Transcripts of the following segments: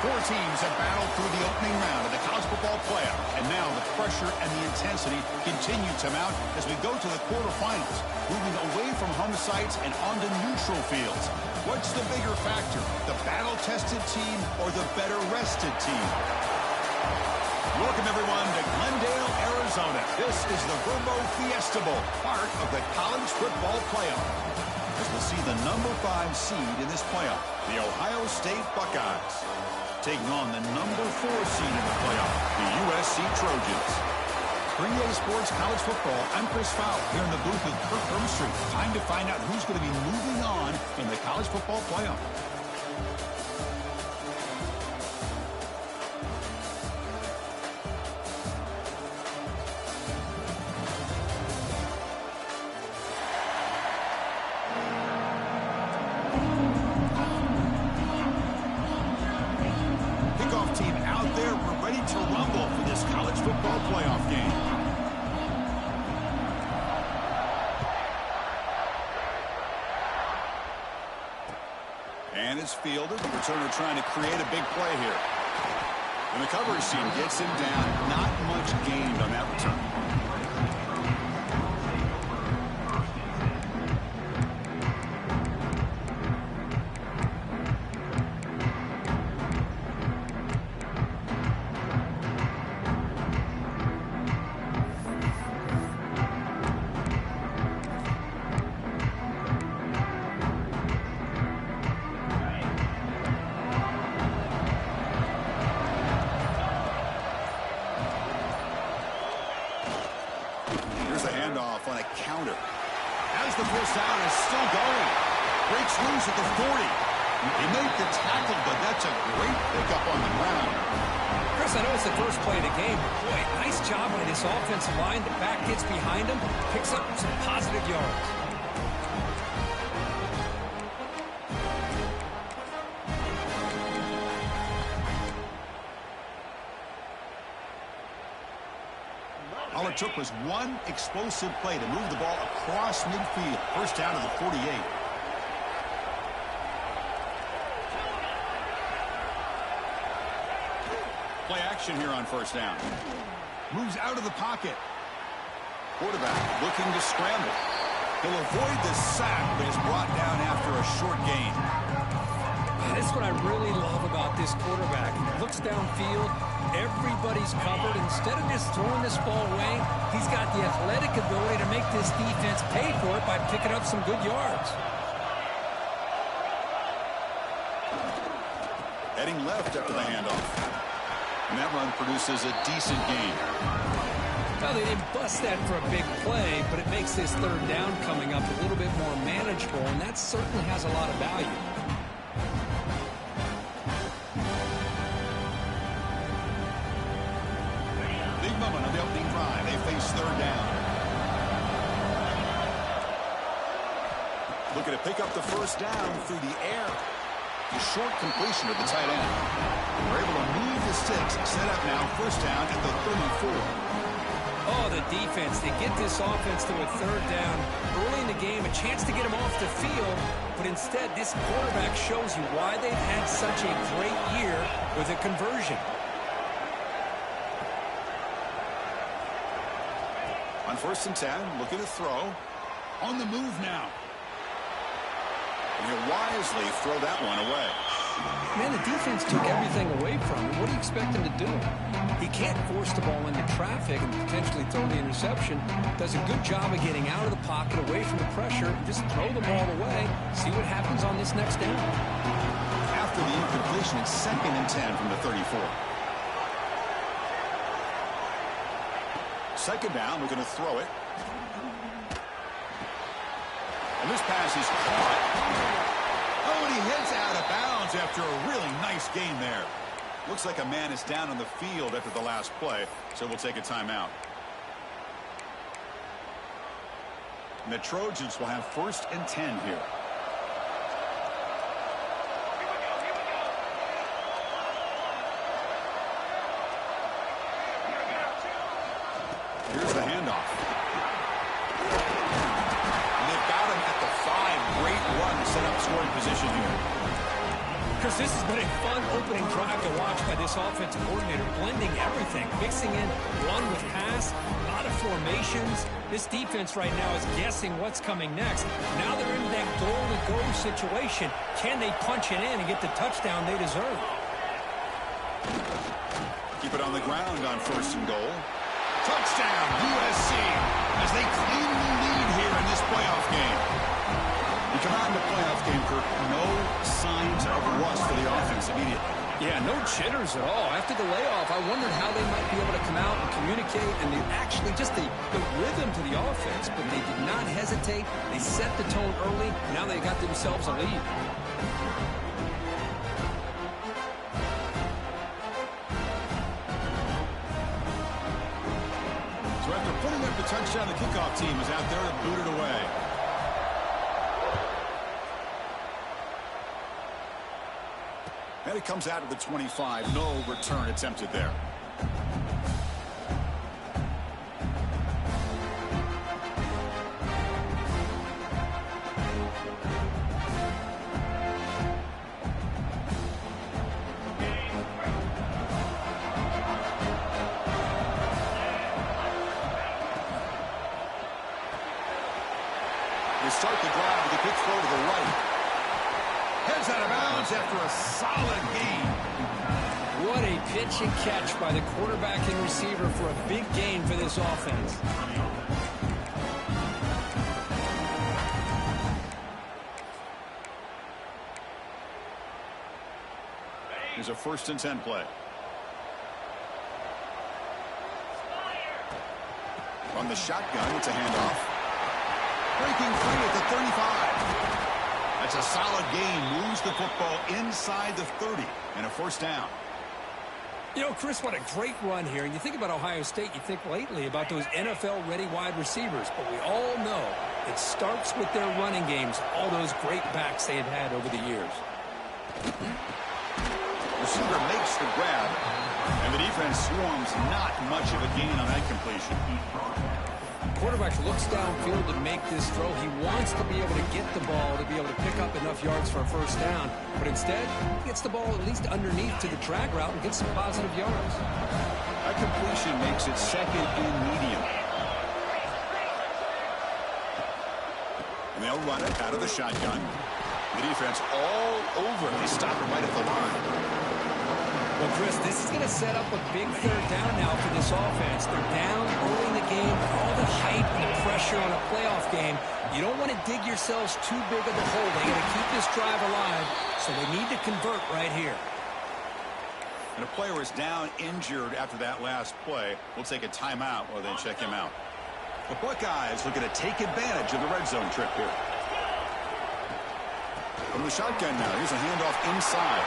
Four teams have battled through the opening round of the college football playoff, and now the pressure and the intensity continue to mount as we go to the quarterfinals, moving away from home sites and onto neutral fields. What's the bigger factor, the battle-tested team or the better-rested team? Welcome, everyone, to Glendale, Arizona. This is the Verbo Fiesta Bowl, part of the college football playoff. As we'll see the number 5 seed in this playoff, the Ohio State Buckeyes, taking on the number 4 seed in the playoff, the USC Trojans. 3A Sports College Football, I'm Chris Fowler here in the booth with Kirk Ermstreet. Time to find out who's going to be moving on in the college football playoff. And it's fielded. The returner trying to create a big play here. And the coverage team gets him down. Not much gained on that return. On a counter. As the first down is still going. Breaks loose at the 40. He made the tackle, but that's a great pickup on the ground. Chris, I know it's the first play of the game. Boy, nice job by this offensive line. The back gets behind him, picks up some positive yards. All it took was one explosive play to move the ball across midfield. First down to the 48. Play action here on first down. Moves out of the pocket. Quarterback looking to scramble. He'll avoid the sack, but is brought down after a short gain. That's what I really love about this quarterback. He looks downfield. Everybody's covered. Instead of just throwing this ball away, he's got the athletic ability to make this defense pay for it by picking up some good yards. Heading left after the handoff. And that run produces a decent gain. Well, they didn't bust that for a big play, but it makes this third down coming up a little bit more manageable, and that certainly has a lot of value. Big moment on the opening drive. They face third down. Looking to pick up the first down through the air. A short completion to the tight end. They're able to move the sticks. Set up now, first down at the 34. Oh, the defense. They get this offense to a third down early in the game, a chance to get them off the field, but instead this quarterback shows you why they've had such a great year with a conversion. On first and 10, looking to throw. On the move now. And he'll wisely throw that one away. Man, the defense took everything away from him. What do you expect him to do? He can't force the ball into traffic and potentially throw the interception. Does a good job of getting out of the pocket, away from the pressure, just throw the ball away, see what happens on this next down. After the incompletion, it's second and 10 from the 34. Second down, we're going to throw it. And this pass is caught. Oh, and he heads out of bounds after a really nice gain there. Looks like a man is down on the field after the last play, so we'll take a timeout. And the Trojans will have first and 10 here. Here's the handoff. And they've got him at the 5. Great run to set up scoring position here. Chris, this has been a fun opening drive to watch by this offensive coordinator, blending everything, mixing in run with pass, a lot of formations. This defense right now is guessing what's coming next. Now they're in that goal-to-go situation. Can they punch it in and get the touchdown they deserve? Keep it on the ground on 1st and goal. Touchdown, USC, as they claim the lead here in this playoff game. You come out in the playoff game, Kirk, no signs of rust for the offense immediately. Yeah, no jitters at all. After the layoff, I wondered how they might be able to come out and communicate, and actually just the rhythm to the offense, but they did not hesitate. They set the tone early. Now they got themselves a lead. So after putting up the touchdown, the kickoff team is out there to boot it away. And it comes out of the 25. No return attempted there. They start the drive with a quick throw to the right. Heads out of bounds after a solid gain. What a pitch and catch by the quarterback and receiver for a big gain for this offense. Here's a 1st and 10 play. On the shotgun, it's a handoff. Breaking free at the 35. That's a solid gain. Moves the football inside the 30 and a 1st down. You know, Chris, what a great run here. And you think about Ohio State, you think lately about those NFL-ready wide receivers. But we all know it starts with their running games, all those great backs they have had over the years. Receiver makes the grab, and the defense swarms not much of a gain on that completion. Quarterback looks downfield to make this throw. He wants to be able to get the ball to be able to pick up enough yards for a 1st down. But instead, he gets the ball at least underneath to the drag route and gets some positive yards. That completion makes it 2nd and medium. And they'll run it out of the shotgun. The defense all over. They stop it right at the line. Well, Chris, this is going to set up a big 3rd down now for this offense. They're down early in the game. All the hype and the pressure on a playoff game. You don't want to dig yourselves too big of a hole. They got to keep this drive alive, so they need to convert right here. And a player is down injured after that last play. We'll take a timeout while they check him out. The Buckeyes looking to take advantage of the red zone trip here. From the shotgun now, here's a handoff inside.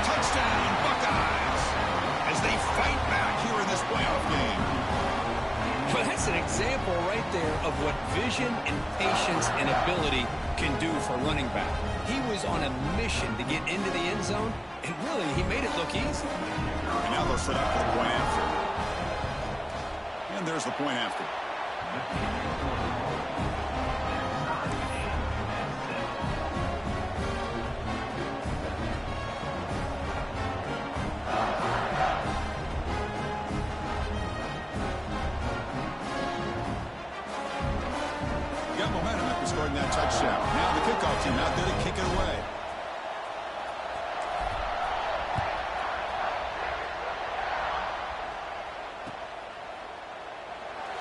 Touchdown, Buckeyes, as they fight back here in this playoff game. Well, that's an example right there of what vision and patience and ability can do for a running back. He was on a mission to get into the end zone, and really, he made it look easy. And now they'll set up for the point after. And there's the point after. Got momentum after scoring that touchdown. Now the kickoff team out there to kick it away.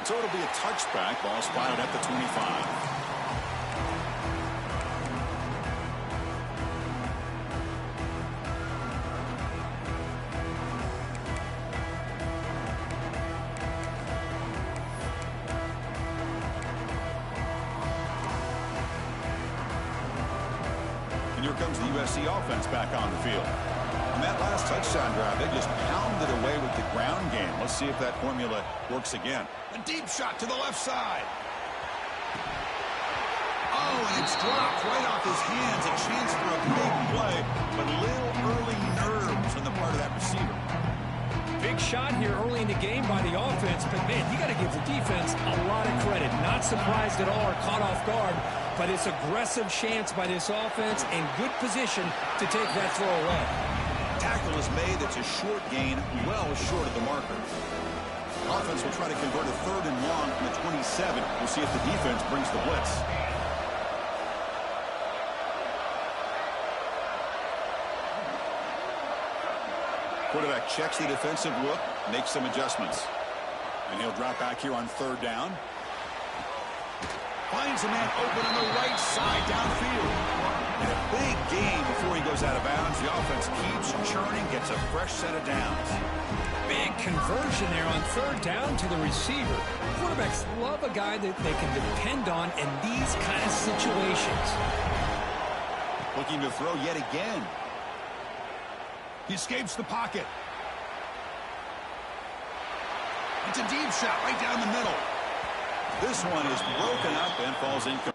So it'll be a touchback. Ball spotted at the 25. And here comes the USC offense back on the field. On that last touchdown drive, they just pounded away with the ground game. Let's see if that formula works again. A deep shot to the left side. Oh, and it's dropped right off his hands. A chance for a big play, but a little early nerves on the part of that receiver. Big shot here early in the game by the offense, but man, you got to give the defense a lot of credit. Not surprised at all or caught off guard. But it's aggressive chance by this offense and good position to take that throw away. Tackle is made. It's a short gain, well short of the marker. Offense will try to convert a 3rd and long from the 27. We'll see if the defense brings the blitz. Quarterback checks the defensive look, makes some adjustments. And he'll drop back here on 3rd down. Finds a man open on the right side downfield. And a big gain before he goes out of bounds. The offense keeps churning, gets a fresh set of downs. Big conversion there on 3rd down to the receiver. Quarterbacks love a guy that they can depend on in these kind of situations. Looking to throw yet again. He escapes the pocket. It's a deep shot right down the middle. This one is broken up and falls incomplete.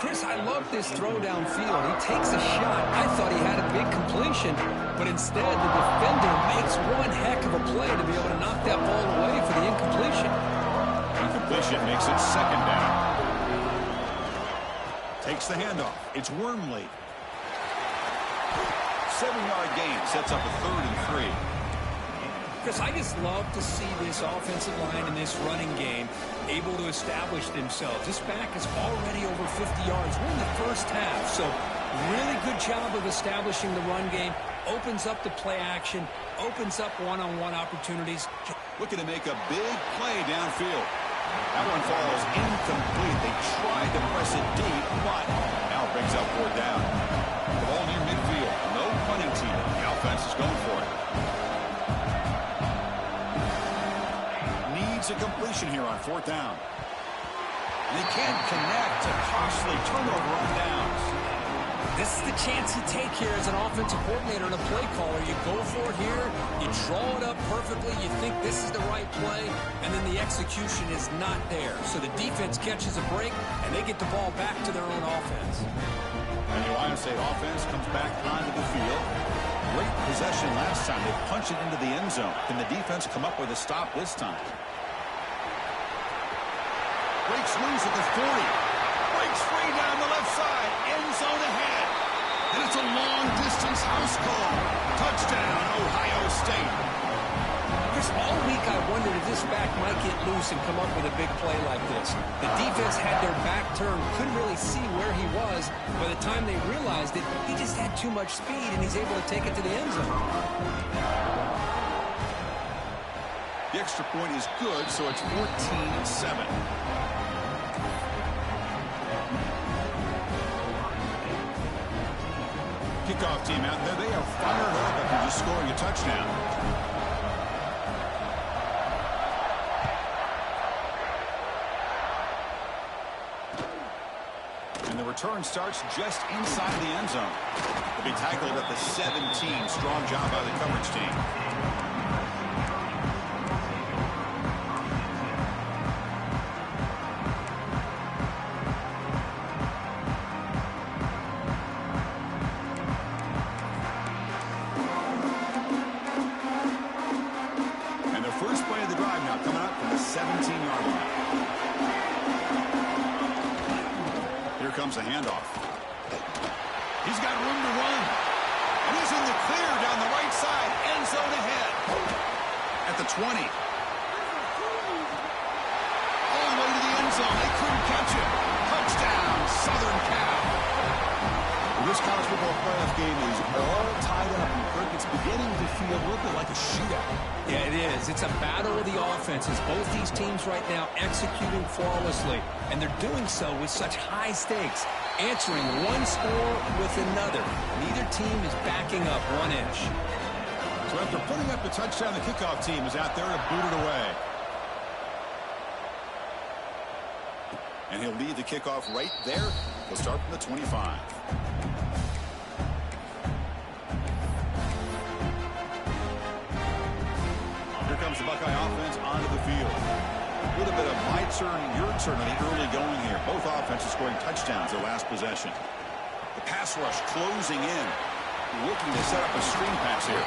Chris, I love this throw downfield. He takes a shot. I thought he had a big completion, but instead the defender makes one heck of a play to be able to knock that ball away for the incompletion. Incompletion makes it 2nd down. Takes the handoff. It's Wormley. 7-yard gain sets up a 3rd and 3. Chris, I just love to see this offensive line in this running game able to establish themselves. This back is already over 50 yards. We're in the first half, so really good job of establishing the run game. Opens up the play action, opens up one-on-one opportunities. Looking to make a big play downfield. That one falls incomplete. They tried to press it deep, but now it brings up 4th down. The ball near midfield. No punting team. The offense is going for it. A completion here on 4th down. They can't connect. A costly turnover on downs. This is the chance you take here as an offensive coordinator and a play caller. You go for it here, you draw it up perfectly, you think this is the right play, and then the execution is not there. So the defense catches a break, and they get the ball back to their own offense. And the OState offense comes back onto the field. Great possession last time. They punch it into the end zone. Can the defense come up with a stop this time? Breaks loose at the 40. Breaks free down the left side. End zone ahead. And it's a long-distance house call. Touchdown, Ohio State. Chris, all week I wondered if this back might get loose and come up with a big play like this. The defense had their back turned, couldn't really see where he was. By the time they realized it, he just had too much speed, and he's able to take it to the end zone. The extra point is good, so it's 14-7. Kickoff team out there. They are fired up after just scoring a touchdown. And the return starts just inside the end zone. They'll be tackled at the 17. Strong job by the coverage team. Comes a handoff. He's got room to run. And he's in the clear down the right side. End zone ahead. At the 20. All the way to the end zone. They couldn't catch him. Touchdown, Southern Cal. Well, this college football playoff game is all tied up. And Kirk, it's beginning to feel a little bit like a shootout. Yeah, it is. It's a battle of the offenses. Both these teams right now executing flawlessly. And they're doing so with such high stakes. Answering one score with another. Neither team is backing up 1 inch. So after putting up the touchdown, the kickoff team is out there to boot it away. And he'll lead the kickoff right there. He'll start from the 25. comes the Buckeye offense onto the field. A little bit of my turn, your turn on the early going here. Both offenses scoring touchdowns their last possession. The pass rush closing in. Looking to set up a screen pass here.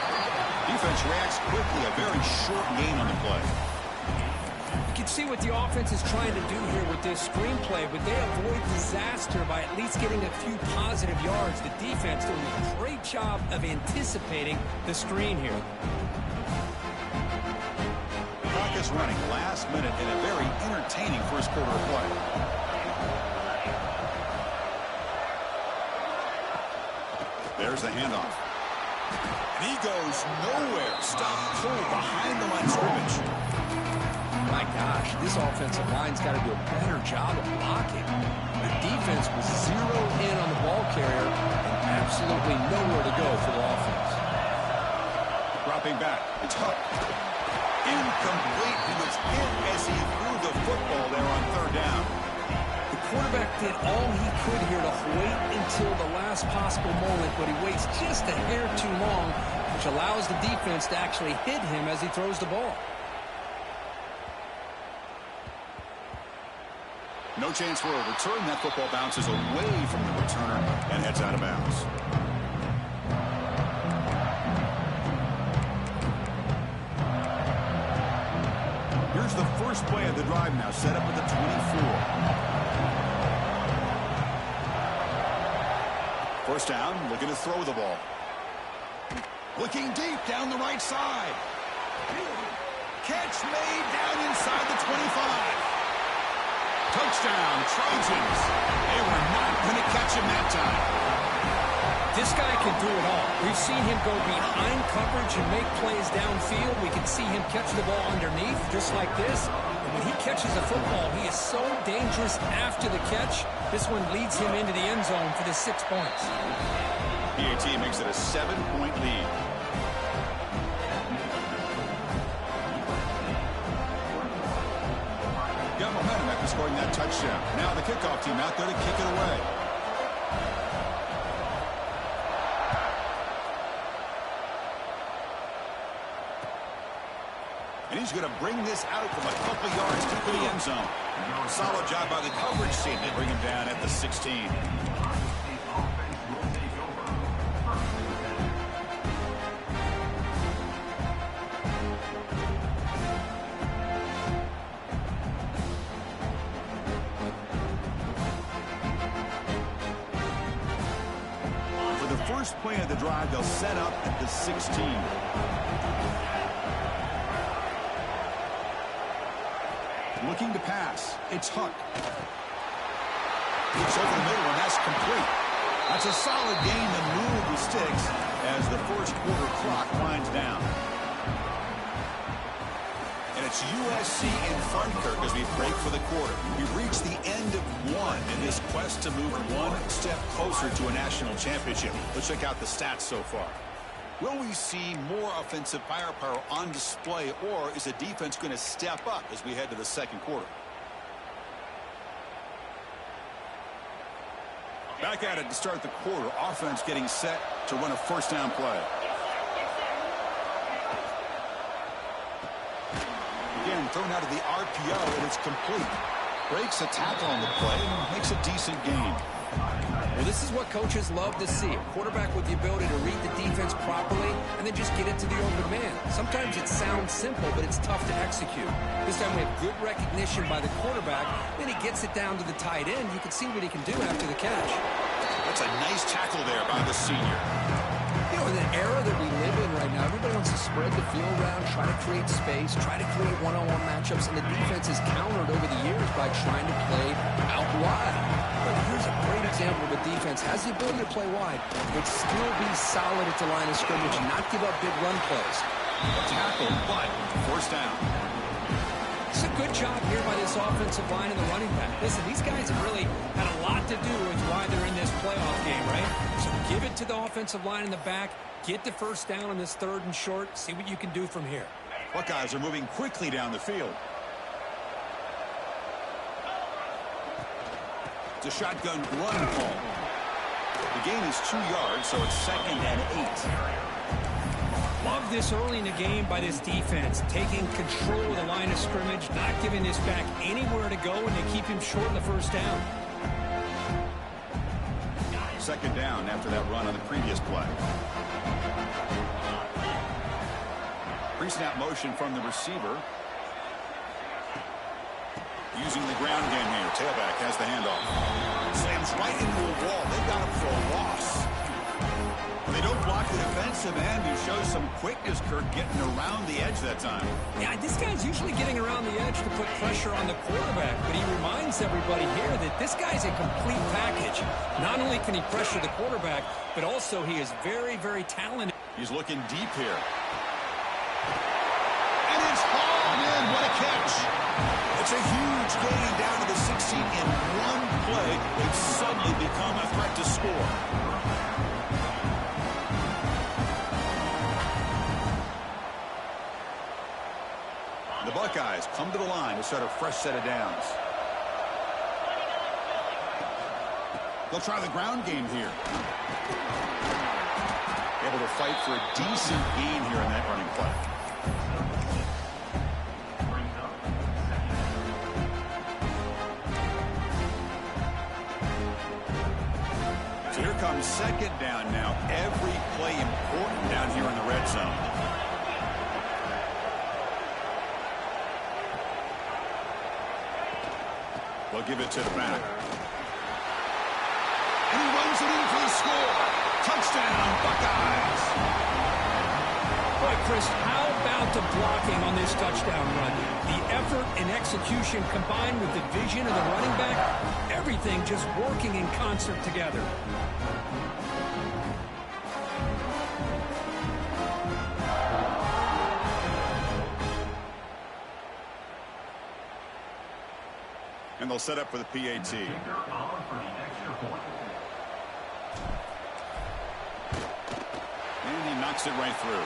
Defense reacts quickly. A very short gain on the play. You can see what the offense is trying to do here with this screenplay, but they avoid disaster by at least getting a few positive yards. The defense doing a great job of anticipating the screen here. Clock is running last minute in a very entertaining first quarter of play. There's the handoff. And he goes nowhere. Stopped cold behind the line of scrimmage. My gosh, this offensive line's got to do a better job of blocking. The defense was zeroed in on the ball carrier and absolutely nowhere to go for the offense. Dropping back. It's Huck. Incomplete. He was hit as he threw the football there on third down. The quarterback did all he could here to wait until the last possible moment, but he waits just a hair too long, which allows the defense to actually hit him as he throws the ball. No chance for a return. That football bounces away from the returner and heads out of bounds. Here's the first play of the drive now, set up at the 24. First down, looking to throw the ball. Looking deep down the right side. Catch made down inside the 25. Touchdown, Trojans. They were not going to catch him that time. This guy can do it all. We've seen him go behind coverage and make plays downfield. We can see him catch the ball underneath, just like this. And when he catches the football, he is so dangerous after the catch. This one leads him into the end zone for the 6 points. PAT makes it a 7-point lead. Got momentum after scoring that touchdown. Now the kickoff team out there to kick it away. And he's going to bring this out from a couple yards deep in the end zone. Solid job by the coverage team. They bring him down at the 16. First play of the drive, they'll set up at the 16. Looking to pass. It's Huck. Looks over the middle, and that's complete. That's a solid gain to move the sticks as the first quarter clock winds down. And it's USC in front, Kirk, as we break for the quarter. We've reached the end of one in this quest to move one step closer to a national championship. Let's check out the stats so far. Will we see more offensive firepower on display, or is the defense going to step up as we head to the second quarter? Back at it to start the quarter. Offense getting set to run a first down play. Again, thrown out of the RPO, and it's complete. Breaks a tackle on the play and makes a decent gain. Well, this is what coaches love to see. A quarterback with the ability to read the defense properly and then just get it to the open man. Sometimes it sounds simple, but it's tough to execute. This time we have good recognition by the quarterback. Then he gets it down to the tight end. You can see what he can do after the catch. That's a nice tackle there by the senior. You know, in the era that we live in right now, everybody wants to spread the field around, try to create space, try to create one-on-one matchups, and the defense is countered over the years by trying to play out wide. But here's a great example of a defense has the ability to play wide, but still be solid at the line of scrimmage and not give up big run plays. Tackle, but first down. It's a good job here by this offensive line and the running back. Listen, these guys have really had a lot to do with why they're in this playoff game, right? So give it to the offensive line in the back, get the first down on this third and short, see what you can do from here. Buckeyes are moving quickly down the field. It's a shotgun run call. The gain is 2 yards, so it's 2nd and 8. Love this early in the game by this defense, taking control of the line of scrimmage, not giving this back anywhere to go, and they keep him short in the first down. Second down after that run on the previous play. Pre-snap motion from the receiver. Using the ground game here. Tailback has the handoff. Slams right into a wall. They got him for a loss. They don't block the defensive end, who shows some quickness, Kirk, getting around the edge that time. Yeah, this guy's usually getting around the edge to put pressure on the quarterback, but he reminds everybody here that this guy's a complete package. Not only can he pressure the quarterback, but also he is very, very talented. He's looking deep here. And it's hauled in. What a catch. It's a huge gain down to the 16 in one play. They've suddenly become a threat to score. The Buckeyes come to the line to start a fresh set of downs. They'll try the ground game here. Able to fight for a decent gain here in that running play. So here comes second down now. Every play important down here in the red zone. They'll give it to the back. And he runs it in for the score. Touchdown, Buckeyes. Boy, Chris, how about the blocking on this touchdown run? The effort and execution combined with the vision of the running back, everything just working in concert together. And they'll set up for the PAT. And he knocks it right through.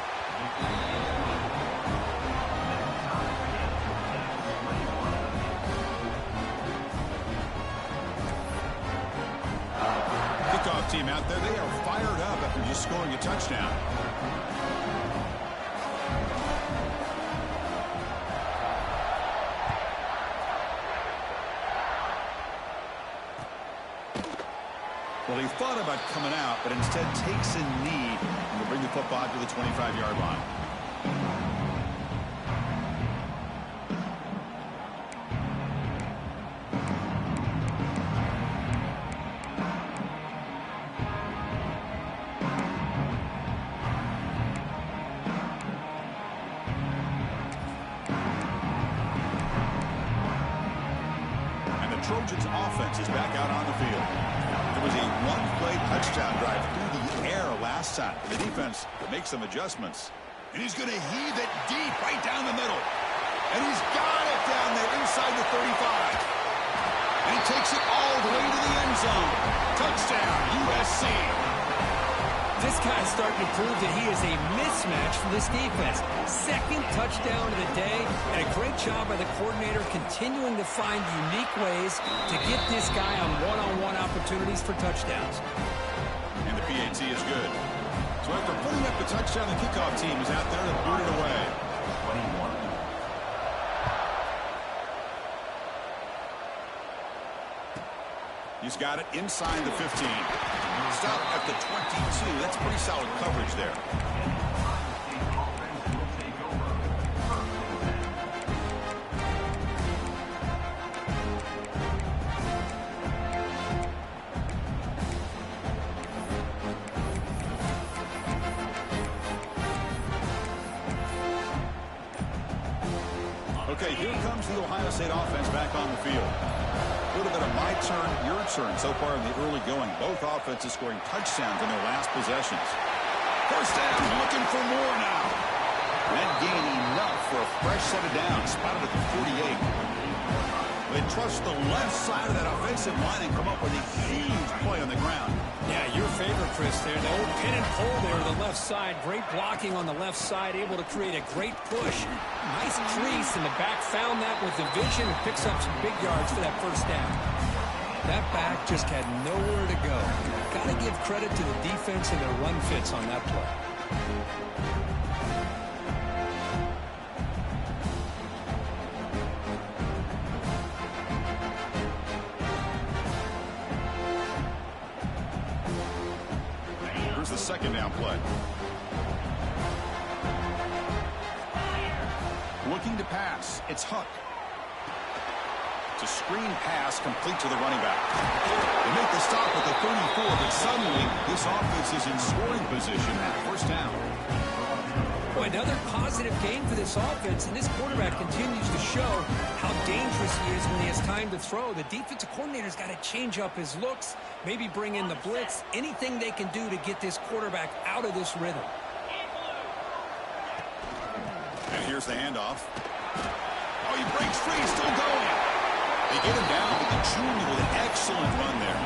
Kickoff team out there, they are fired up after just scoring a touchdown. Well, he thought about coming out, but instead takes a knee and will bring the football to the 25-yard line. And the Trojans' offense is back out on the field. It was a one-play touchdown drive through the air last time. The defense makes some adjustments. And he's going to heave it deep right down the middle. And he's got it down there inside the 35. And he takes it all the way to the end zone. Touchdown, USC. This guy's starting to prove that he is a mismatch for this defense. Second touchdown of the day, and a great job by the coordinator continuing to find unique ways to get this guy on one-on-one opportunities for touchdowns. And the PAT is good. So after putting up the touchdown, the kickoff team is out there to boot it away. 21. He's got it inside the 15. Stop at the 22. That's pretty solid coverage there. Okay, here comes the Ohio State offense back on the field. A little bit of my turn, your turn so far in the early going. Both offenses scoring touchdowns in their last possessions. First down, looking for more now. That gain enough for a fresh set of downs, spotted at the 48. They trust the left side of that offensive line and come up with a huge play on the ground. Yeah, your favorite, Chris, there. The old pin and pull there to the left side. Great blocking on the left side, able to create a great push. Nice crease in the back, found that with the vision and picks up some big yards for that first down. That back just had nowhere to go. Got to give credit to the defense and their run fits on that play. Here's the second down play. Looking to pass. It's Huck. It's a screen pass complete to the running back. They make the stop at the 34, but suddenly this offense is in scoring position at first down. Boy, another positive game for this offense, and this quarterback continues to show how dangerous he is when he has time to throw. The defensive coordinator's got to change up his looks, maybe bring in the blitz, anything they can do to get this quarterback out of this rhythm. And here's the handoff. Oh, he breaks free, still going. They get him down with the junior with an excellent run there.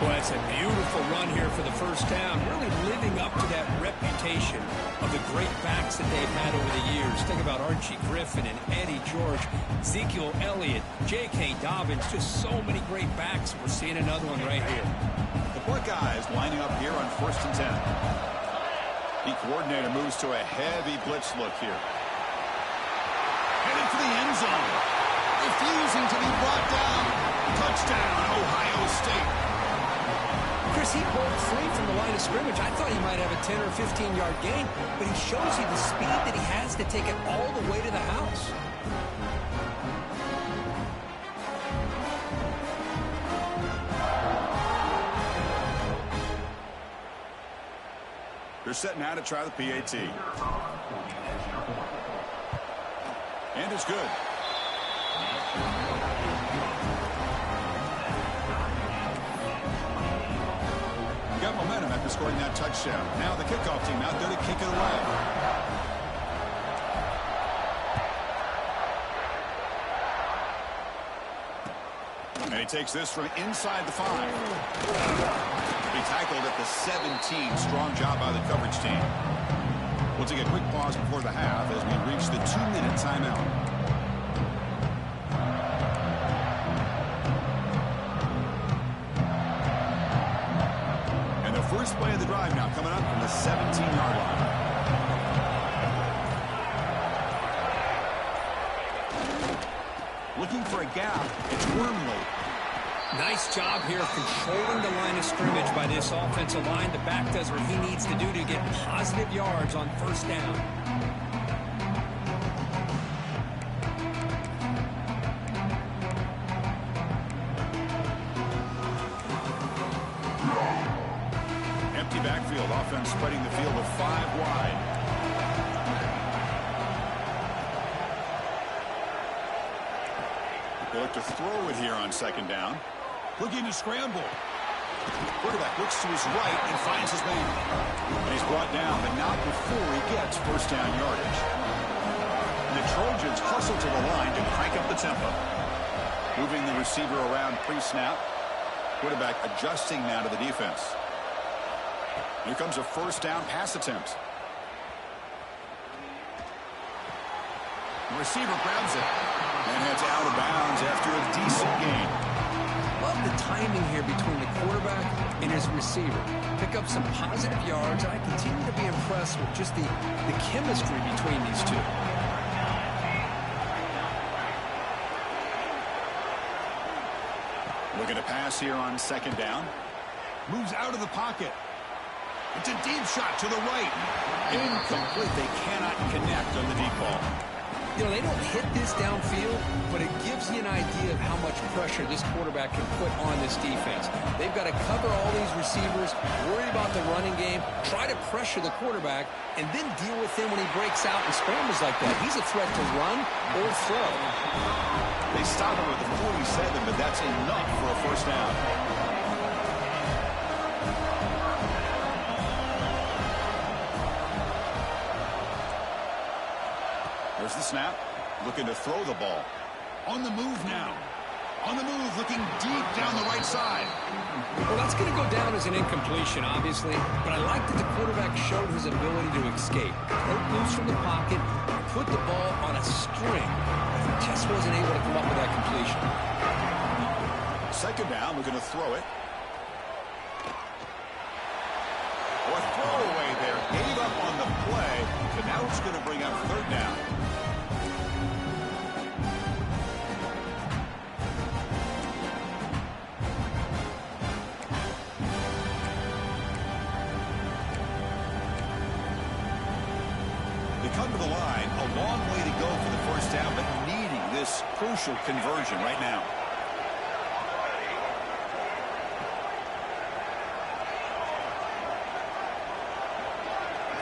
Boy, it's a beautiful run here for the first down, really living up to that reputation of the great backs that they've had over the years. Think about Archie Griffin and Eddie George, Ezekiel Elliott, J.K. Dobbins, just so many great backs. We're seeing another one right here. The Buckeyes lining up here on 1st and 10. The coordinator moves to a heavy blitz look here. Headed for the end zone. Refusing to be brought down. Touchdown, Ohio State. Chris, he broke free from the line of scrimmage. I thought he might have a 10 or 15-yard gain, but he shows you the speed that he has to take it all the way to the house. They're set now to try the PAT. And it's good. Got momentum after scoring that touchdown. Now the kickoff team out there to kick it away. And he takes this from inside the 5. He tackled at the 17. Strong job by the coverage team. We'll take a quick pause before the half as we reach the 2-minute timeout. And the first play of the drive now coming up from the 17-yard line. Looking for a gap. It's Wormley. Nice job here controlling the line of scrimmage by this offensive line. The back does what he needs to do to get positive yards on first down. Empty backfield. Offense spreading the field of 5 wide. They look to throw it here on second down. Looking to scramble. Quarterback looks to his right and finds his man. And he's brought down, but not before he gets first down yardage. And the Trojans hustle to the line to crank up the tempo. Moving the receiver around pre-snap. Quarterback adjusting now to the defense. Here comes a first down pass attempt. The receiver grabs it and heads out of bounds after a decent gain. Love the timing here between the quarterback and his receiver. Pick up some positive yards. I continue to be impressed with just the chemistry between these two. Looking to pass here on second down. Moves out of the pocket. It's a deep shot to the right. Incomplete. They cannot connect on the deep ball. You know, they don't hit this downfield, but it gives you an idea of how much pressure this quarterback can put on this defense. They've got to cover all these receivers, worry about the running game, try to pressure the quarterback, and then deal with him when he breaks out and scrambles like that. He's a threat to run or throw. They stop him with the 47, but that's enough for a first down. There's the snap. Looking to throw the ball. On the move now. On the move, looking deep down the right side. Well, that's going to go down as an incompletion, obviously. But I like that the quarterback showed his ability to escape. Broke loose from the pocket, put the ball on a string. He just wasn't able to come up with that completion. Second down, looking to throw it. Or throwaway there. gave up on the play, but now it's going to bring up third down. They come to the line, a long way to go for the first down, but needing this crucial conversion right now.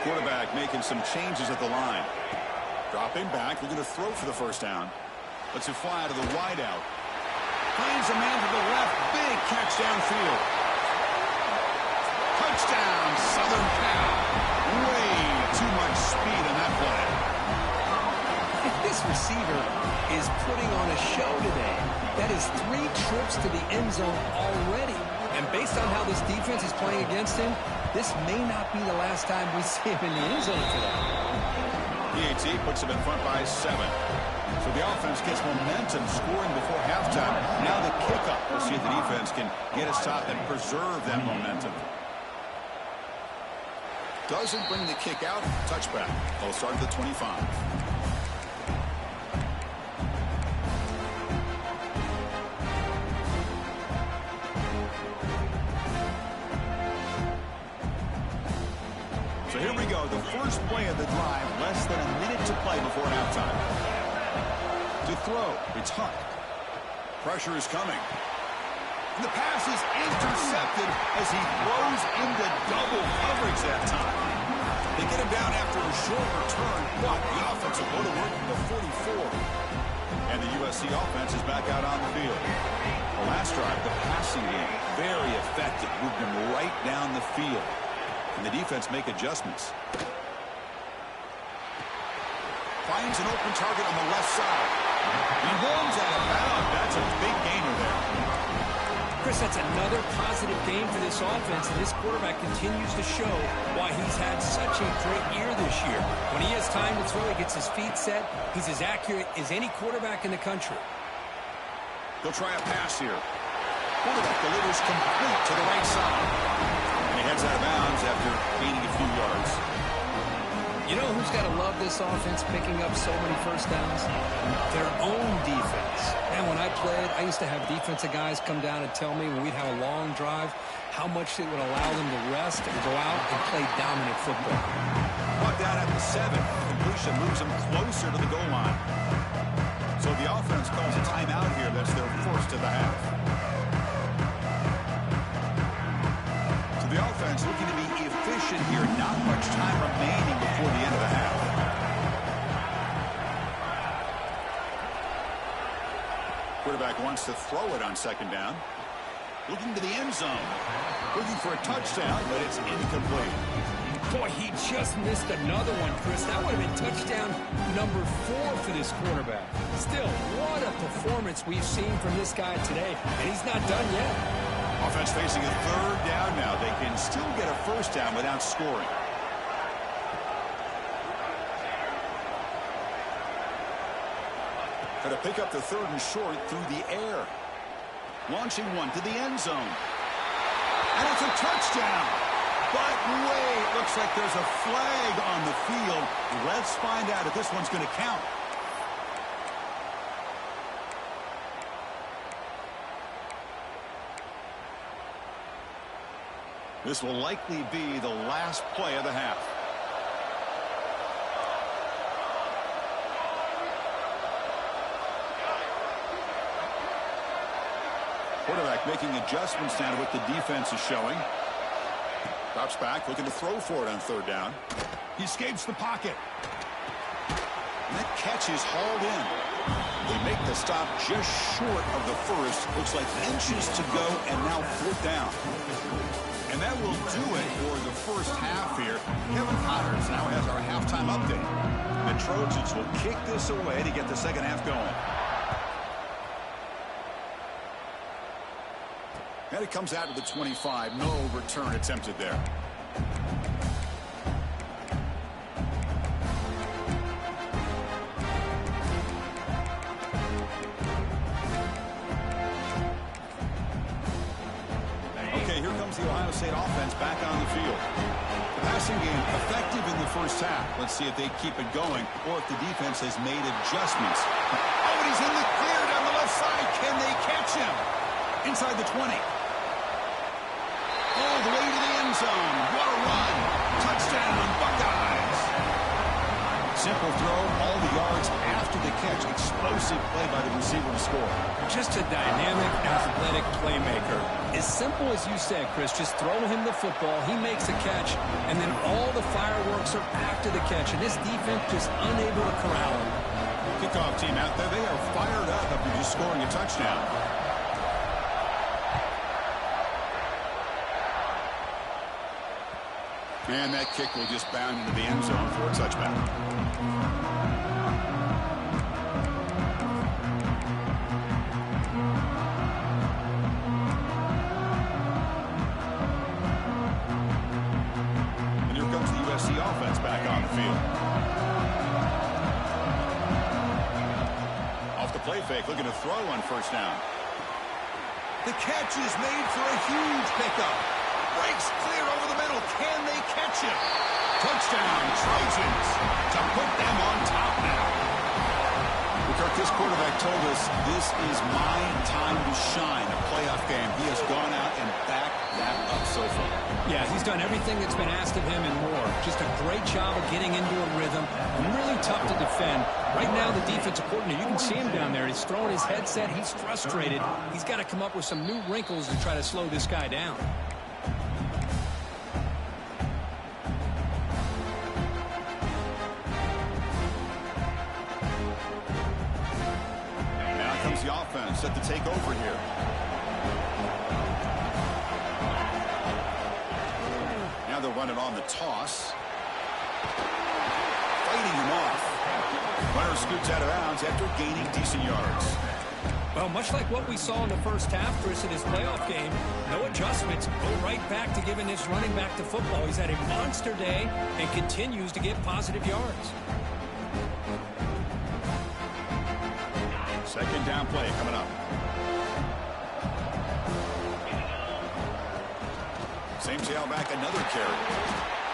Quarterback making some changes at the line. Dropping back, looking to throw for the first down. Lets it fly to the wideout. Finds a man to the left. Big catch downfield. Touchdown, Southern Cal. Way too much speed on that play. This receiver is putting on a show today. That is 3 trips to the end zone already. And based on how this defense is playing against him, this may not be the last time we see him in the end zone today. PAT puts him in front by 7. So the offense gets momentum scoring before halftime. Now the kickoff. We'll see if the defense can get a stop and preserve that momentum. Doesn't bring the kick out. Touchback. They'll start at the 25. So here we go. The first play of the drive. Less than a minute to play before halftime. To throw. It's Hunt. Pressure is coming. And the pass is intercepted as he throws into double coverage that time. They get him down after a short return, but the offensive go to work at the 44. And the USC offense is back out on the field. The last drive, the passing game, very effective. Moved him right down the field. And the defense make adjustments. Finds an open target on the left side. He runs out of bounds. That's a big gainer there. Chris, that's another positive game for this offense, and this quarterback continues to show why he's had such a great year this year. When he has time to throw, he gets his feet set. He's as accurate as any quarterback in the country. They'll try a pass here. Quarterback delivers complete to the right side. And he heads out of bounds after gaining a few yards. You know who's got to love this offense picking up so many first downs? Their own defense. And when I played, I used to have defensive guys come down and tell me when we'd have a long drive how much it would allow them to rest and go out and play dominant football. Brought down at the 7. Completion moves them closer to the goal line. So the offense calls a timeout here. That's their first of the half. So the offense looking to be efficient here. Not much time remaining before the end of the half. Quarterback wants to throw it on second down. Looking to the end zone. Looking for a touchdown, but it's incomplete. Boy, he just missed another one, Chris. That would have been touchdown number 4 for this quarterback. Still, what a performance we've seen from this guy today, and he's not done yet. Offense facing a third down now. They can still get a first down without scoring. Got to pick up the third and short through the air. Launching one to the end zone. And it's a touchdown. But wait, looks like there's a flag on the field. Let's find out if this one's going to count. This will likely be the last play of the half. Quarterback making adjustments now to what the defense is showing. Drops back, looking to throw for it on third down. He escapes the pocket. And that catch is hauled in. They make the stop just short of the first. Looks like inches to go, and now fourth down. And that will do it for the first half here. Kevin Connors now has our halftime update. The Trojans will kick this away to get the second half going. And it comes out to the 25. No return attempted there. Okay, here comes the Ohio Ohio State offense back on the field. The passing game effective in the first half. Let's see if they keep it going or if the defense has made adjustments. Oh, and he's in the clear down the left side. Can they catch him? Inside the 20. All the way to the end zone. What a run. Touchdown, Buckeyes. Simple throw, all the yards after the catch. Explosive play by the receiver to score. Just a dynamic, athletic playmaker. As simple as you said, Chris, just throw him the football, he makes a catch, and then all the fireworks are after the catch, and this defense just unable to corral him. Kickoff team out there, they are fired up after just scoring a touchdown. And that kick will just bound into the end zone for a touchback. And here comes the USC offense back on the field. Off the play fake, looking to throw on first down. The catch is made for a huge pickup. Breaks clear over the middle. Can they catch him? Touchdown, Trojans, to put them on top now. Kirk, this quarterback told us this is my time to shine, a playoff game. He has gone out and backed that up so far. Yeah, he's done everything that's been asked of him and more. Just a great job of getting into a rhythm. Really tough to defend. Right now, the defensive coordinator, you can see him down there. He's throwing his headset. He's frustrated. He's got to come up with some new wrinkles to try to slow this guy down. The offense set to take over here. Now they'll run it on the toss. Fighting him off. Runner scoots out of bounds after gaining decent yards. Well, much like what we saw in the first half, Chris, in his playoff game, no adjustments. Go right back to giving his running back the football. He's had a monster day and continues to get positive yards. Second down play coming up. Same tailback, another carry.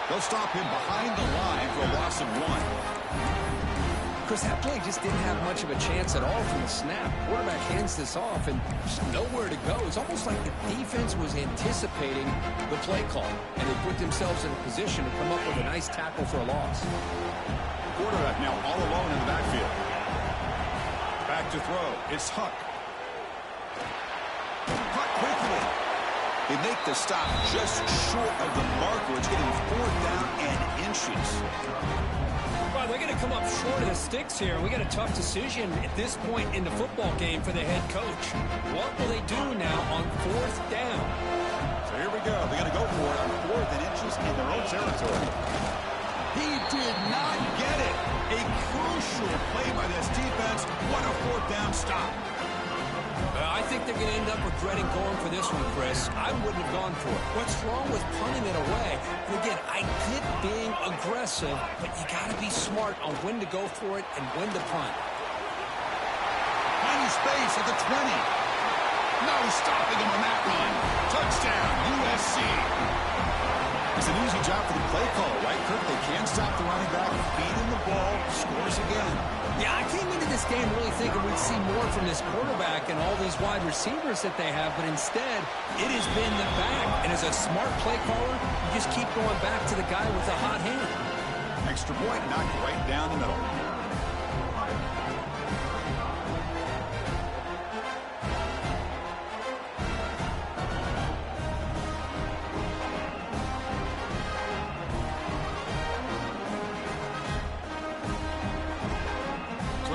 They'll stop him behind the line for a loss of 1. Chris, that play just didn't have much of a chance at all from the snap. Quarterback hands this off and just nowhere to go. It's almost like the defense was anticipating the play call, and they put themselves in a position to come up with a nice tackle for a loss. Quarterback now all alone in the backfield. Back to throw. It's Huck. Huck quickly. They make the stop just short of the marker. It's getting 4th down and inches. Well, they're going to come up short of the sticks here. We got a tough decision at this point in the football game for the head coach. What will they do now on 4th down? So here we go. They're going to go for it on 4th and inches in their own territory. He did not get it. A crucial play by this defense. What a 4th down stop. I think they're going to end up regretting going for this one, Chris. I wouldn't have gone for it. What's wrong with punting it away? And again, I get being aggressive, but you got to be smart on when to go for it and when to punt. Finding space at the 20. No stopping him on that run. Touchdown, USC. It's an easy job for the play caller, right, Kirk? They can't stop the running back, feed him the ball, scores again. Yeah, I came into this game really thinking we'd see more from this quarterback and all these wide receivers that they have, but instead, it has been the back. And as a smart play caller, you just keep going back to the guy with the hot hand. Extra point knocked right down the middle.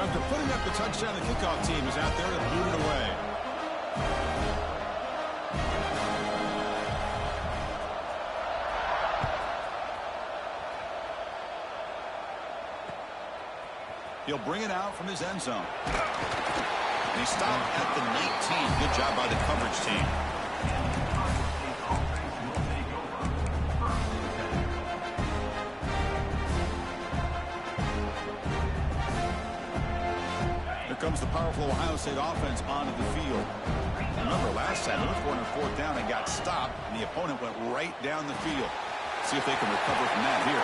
After putting up the touchdown, the kickoff team is out there to boot it away. He'll bring it out from his end zone. And he stopped at the 19. Good job by the coverage team. comes the powerful Ohio State offense onto the field. Remember, last time, they were on 4th down and got stopped, and the opponent went right down the field. See if they can recover from that here.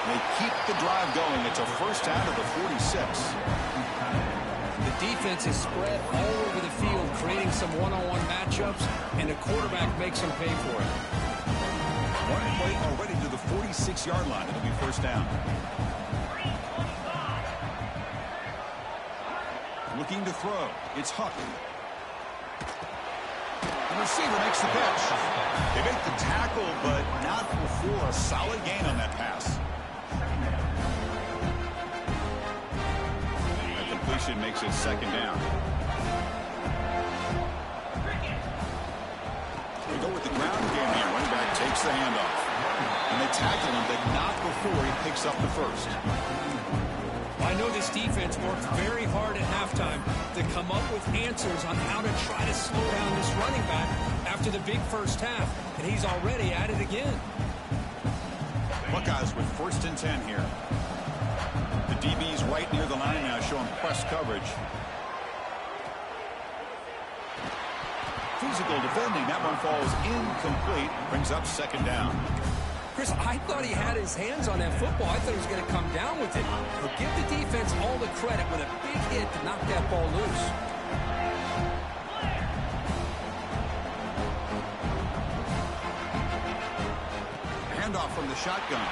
They keep the drive going. It's a first down to the 46. The defense is spread all over the field, creating some one-on-one matchups, and the quarterback makes them pay for it. One play already to the 46-yard line. It'll be first down. Looking to throw. It's Huck. The receiver makes the catch. They make the tackle, but not before a solid gain on that pass. The completion makes it second down. We go with the ground game here. Running back takes the handoff. And they tackle him, but not before he picks up the first. I know this defense worked very hard at halftime to come up with answers on how to try to slow down this running back after the big first half, and he's already at it again. Buckeyes with 1st and 10 here. The DB's right near the line now, showing press coverage. Physical defending. That one falls incomplete. Brings up second down. Chris, I thought he had his hands on that football. I thought he was going to come down with it. But give the defense all the credit with a big hit to knock that ball loose. Handoff from the shotgun.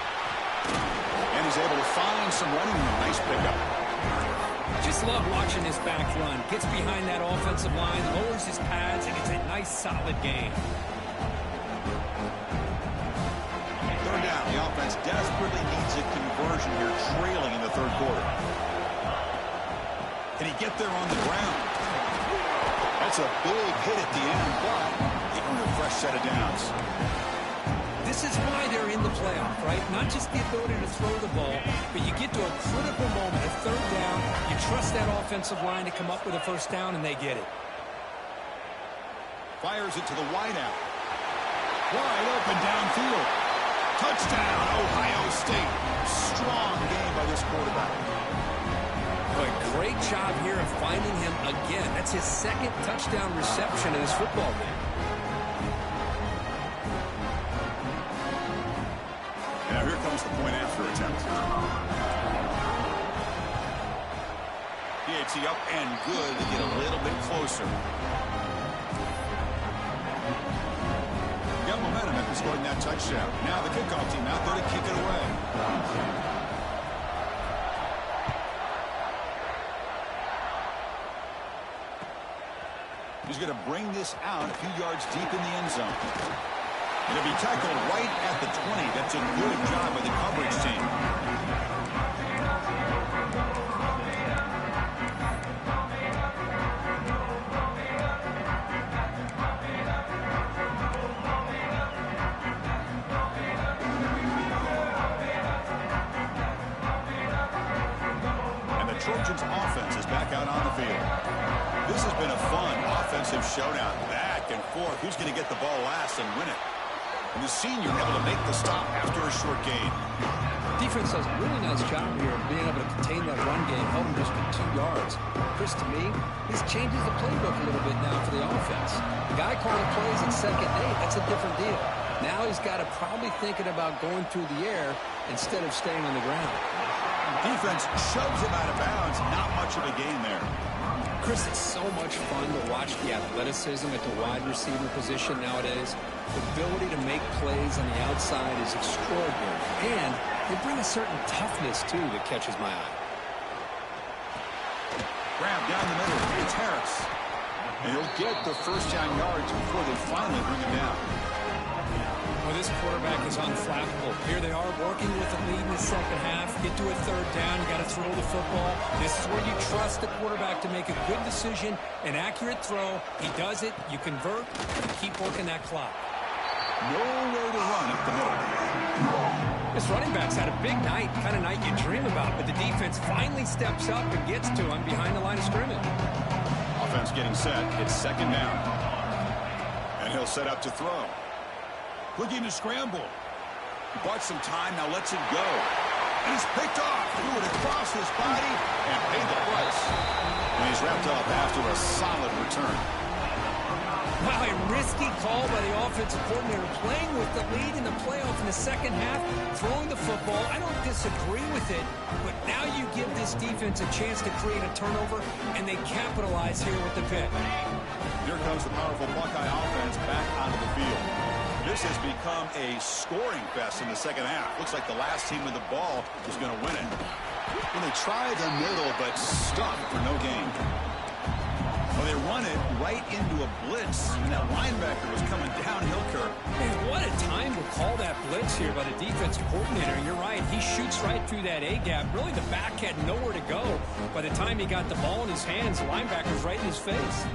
And he's able to find some running room. Nice pickup. Just love watching this back run. Gets behind that offensive line, lowers his pads, and gets a nice solid gain. Down. The offense desperately needs a conversion here, trailing in the 3rd quarter. Can he get there on the ground? That's a big hit at the end, but he earned a fresh set of downs. This is why they're in the playoff, right? Not just the ability to throw the ball, but you get to a critical moment, a 3rd down, you trust that offensive line to come up with a first down, and they get it. Fires it to the wideout. Wide open downfield. Touchdown, Ohio State. Strong game by this quarterback. But great job here of finding him again. That's his 2nd touchdown reception in this football game. And now here comes the point after attempt. PAT up and good to get a little bit closer. Got momentum after scoring that touchdown. Now the kickoff team out there to kick it away. He's going to bring this out a few yards deep in the end zone. It'll be tackled right at the 20. That's a good job by the coverage team. Trojans offense is back out on the field. This has been a fun offensive showdown. Back and forth. Who's going to get the ball last and win it? And the senior able to make the stop after a short gain. Defense does a really nice job here of being able to contain that run game, held him just for 2 yards. Chris, to me, this changes the playbook a little bit now for the offense. The guy calling plays at 2nd and 8, that's a different deal. Now he's got to probably thinking about going through the air instead of staying on the ground. Defense shoves him out of bounds. Not much of a gain there. Chris, it's so much fun to watch the athleticism at the wide receiver position nowadays. The ability to make plays on the outside is extraordinary. And they bring a certain toughness, too, that catches my eye. Grab down the middle. It's Harris. And he'll get the first down yards before they finally bring him down. Well, this quarterback is unflappable. Here they are working with a lead in the 2nd half. Get to a 3rd down. You got to throw the football. This is where you trust the quarterback to make a good decision, an accurate throw. He does it. You convert. You keep working that clock. Nowhere to run up the middle. This running back's had a big night, kind of night you dream about, but the defense finally steps up and gets to him behind the line of scrimmage. Offense getting set. It's 2nd down. And he'll set up to throw. Looking to scramble. Bought some time, now lets it go. And he's picked off, threw it across his body, and paid the price. And he's wrapped up after a solid return. Wow, a risky call by the offensive coordinator, playing with the lead in the playoff in the second half, throwing the football. I don't disagree with it, but now you give this defense a chance to create a turnover, and they capitalize here with the pick. Here comes the powerful Buckeye offense back onto the field. This has become a scoring fest in the second half. Looks like the last team with the ball is going to win it. And they tried the middle, but stuck for no gain. Well, they run it right into a blitz, and that linebacker was coming downhill, Kirk. Man, what a time to call that blitz here by the defensive coordinator. And you're right, he shoots right through that A-gap. Really, the back had nowhere to go. By the time he got the ball in his hands, the linebacker's right in his face.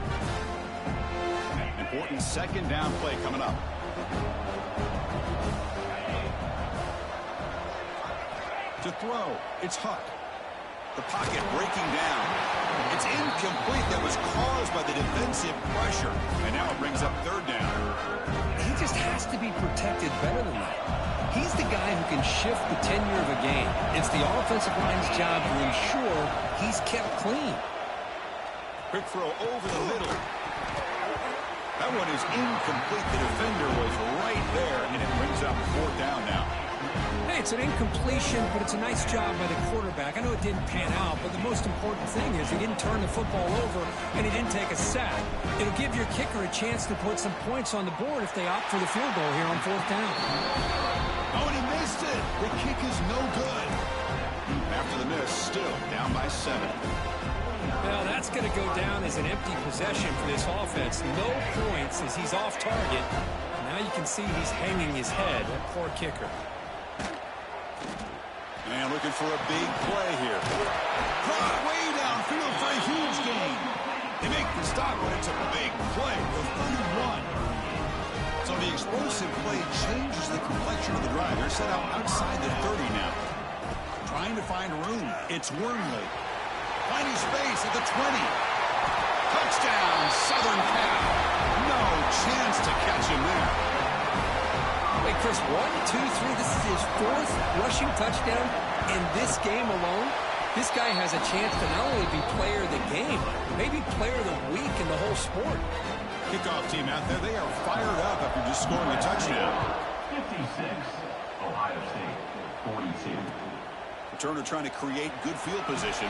Important second down play coming up. To throw, it's Huck. The pocket breaking down. It's incomplete. That was caused by the defensive pressure. And now it brings up third down. He just has to be protected better than that. He's the guy who can shift the tenure of a game. It's the offensive line's job to ensure he's kept clean. Quick throw over the middle. That one is incomplete. The defender was right there, and it brings up fourth down now. Hey, it's an incompletion, but it's a nice job by the quarterback. I know it didn't pan out, but the most important thing is he didn't turn the football over, and he didn't take a sack. It'll give your kicker a chance to put some points on the board if they opt for the field goal here on fourth down. Oh, and he missed it. The kick is no good. After the miss, still down by 7. Well, that's going to go down as an empty possession for this offense. No points as he's off target. Now you can see he's hanging his head. That poor kicker. And looking for a big play here. Caught way downfield for a huge gain. They make the stop, but it's a big play for 31. So the explosive play changes the complexion of the drive. They're set out outside the 30 now. Trying to find room. It's Wormley. Finding space at the 20. Touchdown, Southern Cal. No chance to catch him there. Wait, Chris, 1, 2, 3. This is his 4th rushing touchdown in this game alone. This guy has a chance to not only be player of the game, maybe player of the week in the whole sport. Kickoff team out there, they are fired up after just scoring a touchdown. 56, Ohio State, 42. Returner trying to create good field position.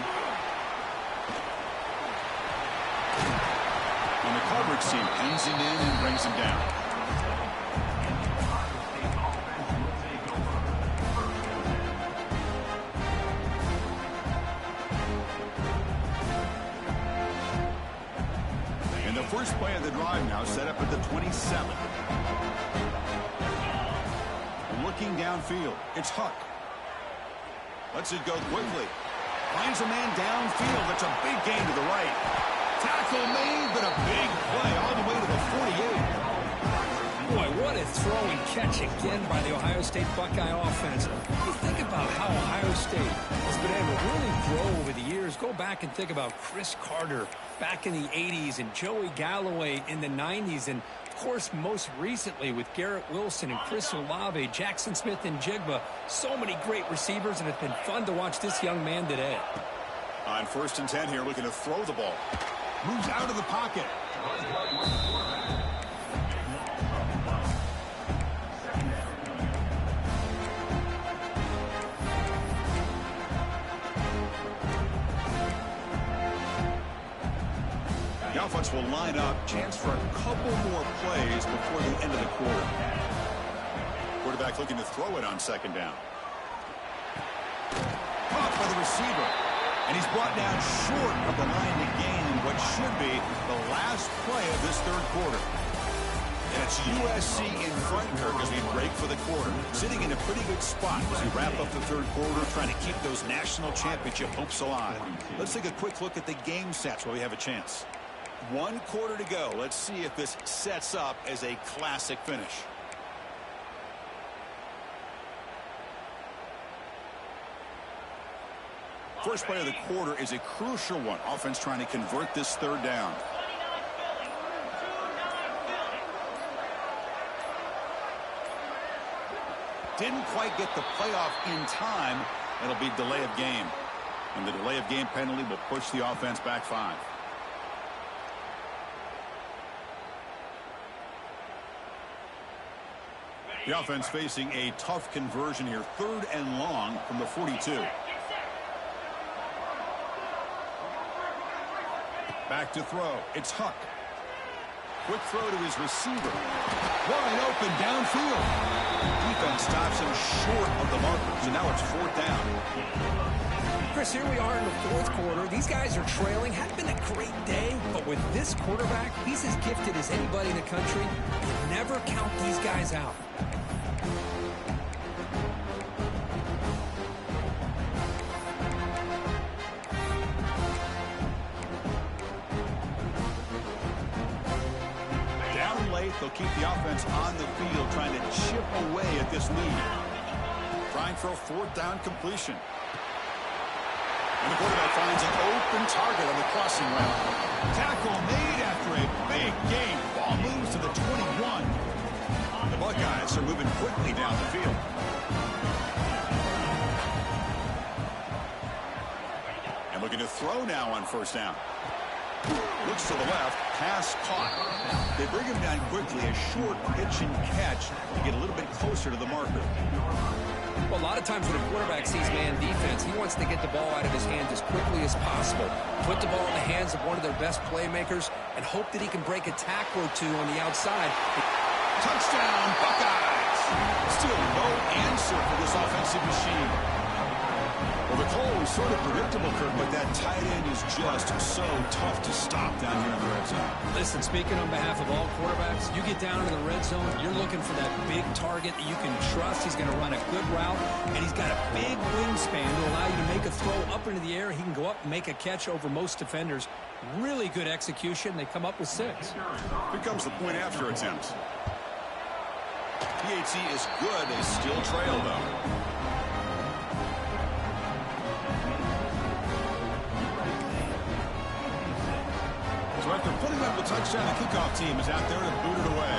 And the coverage team pins him in and brings him down. And the first play of the drive now set up at the 27. Looking downfield, it's Huck. Lets it go quickly. Finds a man downfield. That's a big gain to the right. Tackle made, but a big play all the way to the 48. Boy, what a throw and catch again by the Ohio State Buckeye offense. You think about how Ohio State has been able to really grow over the years. Go back and think about Chris Carter back in the 80s and Joey Galloway in the 90s. And, of course, most recently with Garrett Wilson and Chris Olave, Jackson Smith and Jigba. So many great receivers, and it's been fun to watch this young man today. On 1st and 10 here, looking to throw the ball. Moves out of the pocket. The offense will line up. Chance for a couple more plays before the end of the quarter. Quarterback looking to throw it on 2nd down. Caught by the receiver. And he's brought down short of the line to gain in what should be the last play of this 3rd quarter. And it's USC in front, Kirk, as we break for the quarter. Sitting in a pretty good spot as we wrap up the 3rd quarter, trying to keep those national championship hopes alive. Let's take a quick look at the game stats while we have a chance. 1 quarter to go. Let's see if this sets up as a classic finish. First play of the quarter is a crucial one. Offense trying to convert this 3rd down. Didn't quite get the playoff in time, It'll be delay of game. And the delay of game penalty will push the offense back 5. The offense facing a tough conversion here. 3rd and long from the 42. Back to throw. It's Huck. Quick throw to his receiver. Wide open downfield. Defense stops him short of the marker. So now it's 4th down. Chris, here we are in the 4th quarter. These guys are trailing. Hadn't been a great day, but with this quarterback, he's as gifted as anybody in the country. You never count these guys out. They'll keep the offense on the field, trying to chip away at this lead. Trying for a 4th down completion. And the quarterback finds an open target on the crossing route. Tackle made after a big gain. Ball moves to the 21. The Buckeyes are moving quickly down the field. And looking to throw now on 1st down. Looks to the left, pass caught. They bring him down quickly, a short pitch and catch to get a little bit closer to the marker. Well, a lot of times when a quarterback sees man defense, he wants to get the ball out of his hands as quickly as possible, put the ball in the hands of one of their best playmakers, and hope that he can break a tackle or 2 on the outside. Touchdown, Buckeyes! Still no answer for this offensive machine. Well, the call was sort of predictable, Kirk, but that tight end is just so tough to stop down here in the red zone. Listen, speaking on behalf of all quarterbacks, you get down in the red zone, you're looking for that big target that you can trust. He's going to run a good route, and he's got a big wingspan to allow you to make a throw up into the air. He can go up and make a catch over most defenders. Really good execution. They come up with 6. Here comes the point after attempt. PAT is good. They still trail, though. So after putting up a touchdown, the kickoff team is out there to boot it away.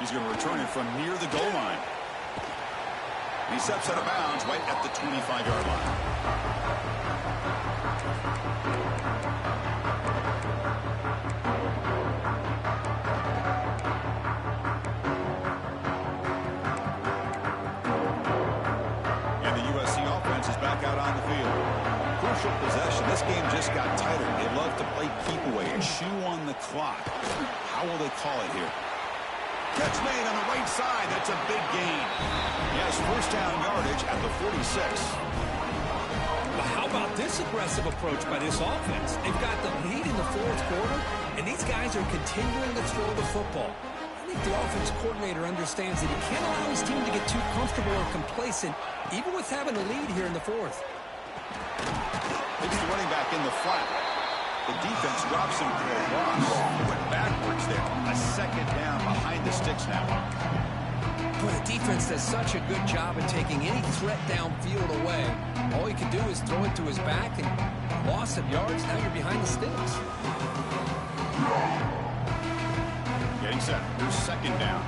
He's going to return it from near the goal line. And he steps out of bounds right at the 25-yard line. Out on the field. Crucial possession. This game just got tighter. They love to play keep away and chew on the clock. How will they call it here? Catch made on the right side. That's a big gain. He has 1st down yardage at the 46. Well, how about this aggressive approach by this offense? They've got the lead in the 4th quarter, and these guys are continuing to throw the football. I think the offense coordinator understands that he can't allow his team to get too comfortable or complacent, even with having a lead here in the 4th. It's the running back in the flat. The defense drops him for a loss. They went backwards there. A 2nd down behind the sticks now. Boy, the defense does such a good job of taking any threat downfield away. All he can do is throw it to his back, and loss of yards, now you're behind the sticks. Getting set. Here's 2nd down.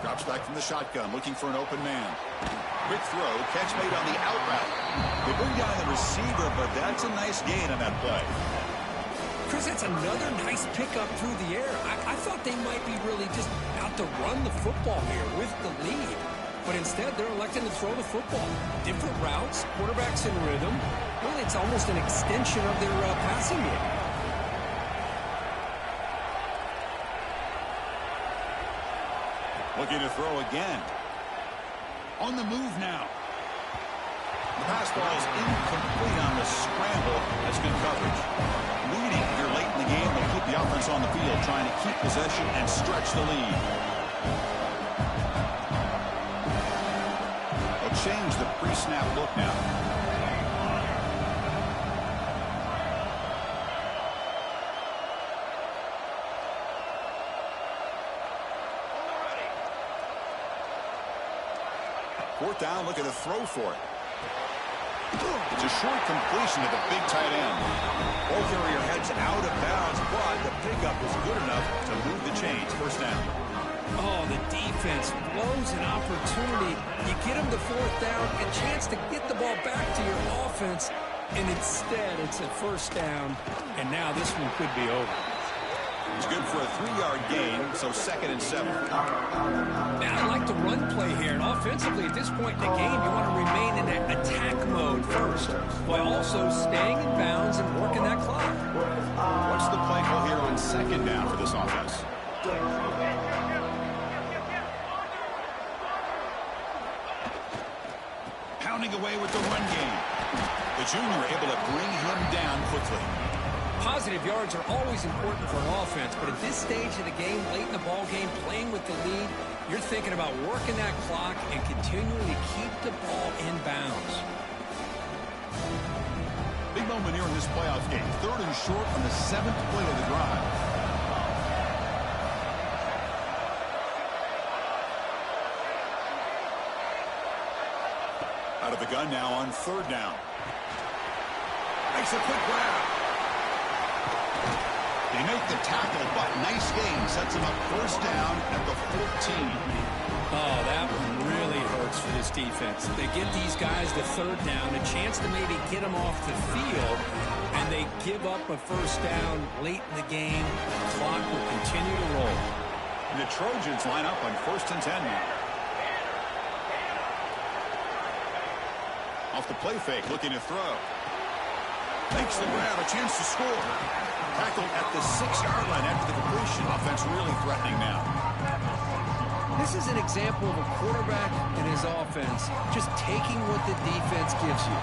Drops back from the shotgun, looking for an open man. Quick throw, catch made on the out route. They bring down the receiver, but that's a nice gain on that play. Chris, that's another nice pickup through the air. I thought they might be really just out to run the football here with the lead. But instead, they're electing to throw the football. Different routes, quarterbacks in rhythm. Really, it's almost an extension of their passing game. Looking to throw again. On the move now. The pass ball is incomplete on the scramble. That's good coverage. Leading here late in the game, they'll keep the offense on the field, trying to keep possession and stretch the lead. They'll change the pre-snap look now. Fourth down, looking to throw for it. It's a short completion to the big tight end. Ball carrier heads out of bounds, but the pickup was good enough to move the chains. First down. Oh, the defense blows an opportunity. You get them the fourth down, a chance to get the ball back to your offense, and instead it's a first down, and now this one could be over. It's good for a 3-yard gain, so 2nd and 7. Now I like the run play here, and offensively at this point in the game, you want to remain in that attack mode first, while also staying in bounds and working that clock. What's the play call here on 2nd down for this offense? Pounding away with the run game. The junior able to bring him down quickly. Positive yards are always important for an offense, but at this stage of the game, late in the ball game, playing with the lead, you're thinking about working that clock and continuing to keep the ball in bounds. Big moment here in this playoff game. 3rd and short on the 7th play of the drive. Out of the gun now on 3rd down. Makes a quick grab. They make the tackle, but nice game. Sets them up 1st down at the 14. Oh, that one really hurts for this defense. They get these guys the 3rd down, a chance to maybe get them off the field, and they give up a 1st down late in the game. The clock will continue to roll. The Trojans line up on 1st and 10 now. Off the play fake, looking to throw. Makes the grab, a chance to score. Tackled at the 6-yard line after the completion. Offense really threatening now. This is an example of a quarterback and his offense just taking what the defense gives you.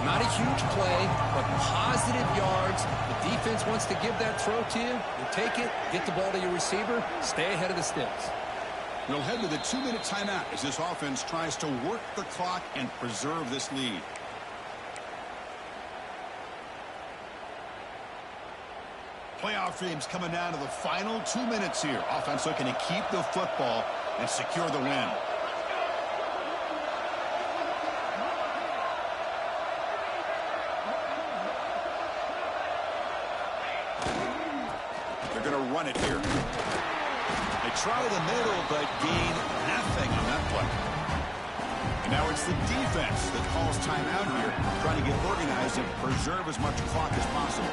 Not a huge play, but positive yards. The defense wants to give that throw to you. You take it, get the ball to your receiver, stay ahead of the sticks. We'll head to the 2-minute timeout as this offense tries to work the clock and preserve this lead. Playoff games coming down to the final 2 minutes here. Offense looking to keep the football and secure the win. They're going to run it here. They try the middle, but gain nothing on that play. And now it's the defense that calls timeout here, trying to get organized and preserve as much clock as possible.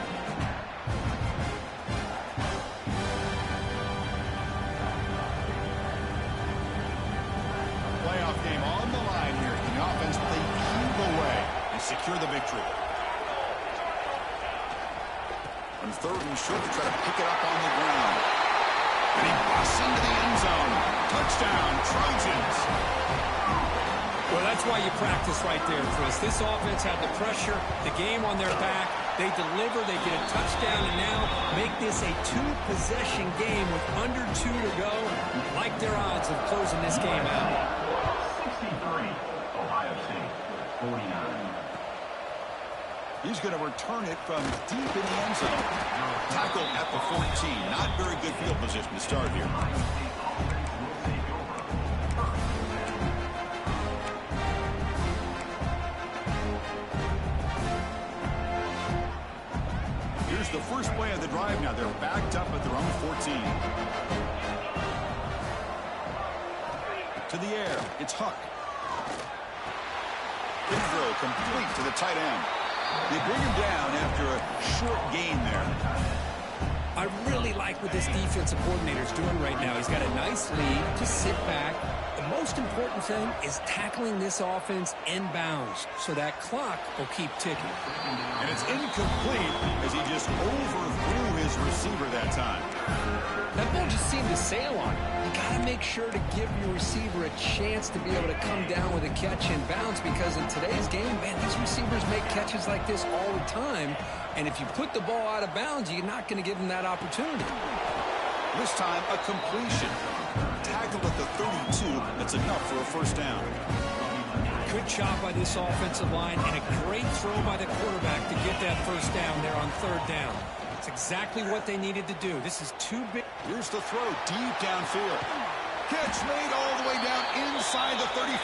Playoff game on the line here. Can the offense play keep away and secure the victory? On 3rd and short, to try to pick it up on the ground. And he busts into the end zone. Touchdown, Trojans. Well, that's why you practice right there, Chris. This offense had the pressure, the game on their back. They deliver, they get a touchdown, and now make this a 2-possession game with under 2 to go. Like their odds of closing this game out. 63, Ohio State, 49. He's going to return it from deep in the end zone. Tackled at the 14. Not very good field position to start here. Here's the first play of the drive now. They're backed up at their own 14. To the air. It's Huck. Throw complete to the tight end. They bring him down after a short gain there. I really like what this defensive coordinator is doing right now. He's got a nice lead to sit back. The most important thing is tackling this offense in bounds so that clock will keep ticking. And it's incomplete as he just overthrew his receiver that time. That ball just seemed to sail on him. You got to make sure to give your receiver a chance to be able to come down with a catch in bounds, because in today's game, man, these receivers make catches like this all the time. And if you put the ball out of bounds, you're not going to give them that opportunity. This time, a completion. Tackled at the 32. That's enough for a first down. Good job by this offensive line, and a great throw by the quarterback to get that first down there on 3rd down. It's exactly what they needed to do. This is too big. Here's the throw deep downfield. Catch made all the way down inside the 35.